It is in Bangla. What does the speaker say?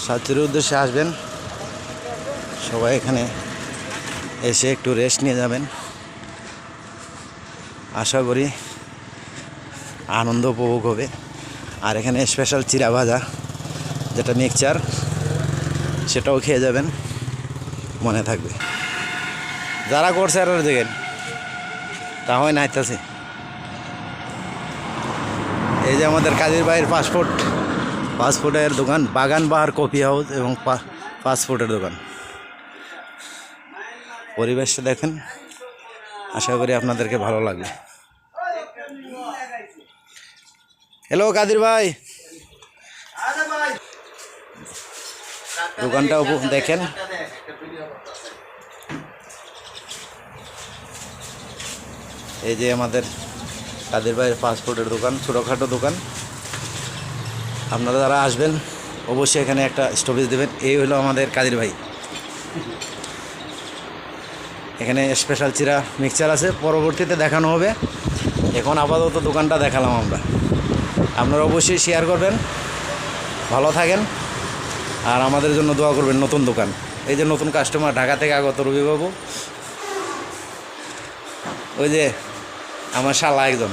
সাতচুরির উদ্দেশ্যে আসবেন সবাই, এখানে এসে একটু রেস্ট নিয়ে যাবেন। আশা করি আনন্দ উপভোগ হবে। আর এখানে স্পেশাল চিরা ভাজা, যেটা মিক্সচার, সেটাও খেয়ে যাবেন, মনে থাকবে। যারা করছে আর দেখেন তা হয় নাইতেছে। এই যে আমাদের কাজীর ভাইয়ের ফাস্টফুডের দোকান, বাগান বাহার কফি হাউস এবং ফাস্টফুডের দোকান। পরিবেশটা দেখেন, আশা করি আপনাদেরকে ভালো লাগবে। হ্যালো কাদির ভাই, দোকানটা দেখেন। এই যে আমাদের কাদির ভাইয়ের ফাস্টফুডের দোকান, ছোটোখাটো দোকান। আপনারা যারা আসবেন অবশ্যই এখানে একটা স্টপেজ দেবেন। এই হলো আমাদের কাদির ভাই। এখানে স্পেশাল চিরা মিক্সচার আছে, পরবর্তীতে দেখানো হবে। এখন আপাতত দোকানটা দেখালাম আমরা। আপনারা অবশ্যই শেয়ার করবেন, ভালো থাকেন, আর আমাদের জন্য দোয়া করবেন। নতুন দোকান, এই যে নতুন কাস্টমার ঢাকা থেকে আগত রবিবাবু, ওই যে আমার শালা একজন।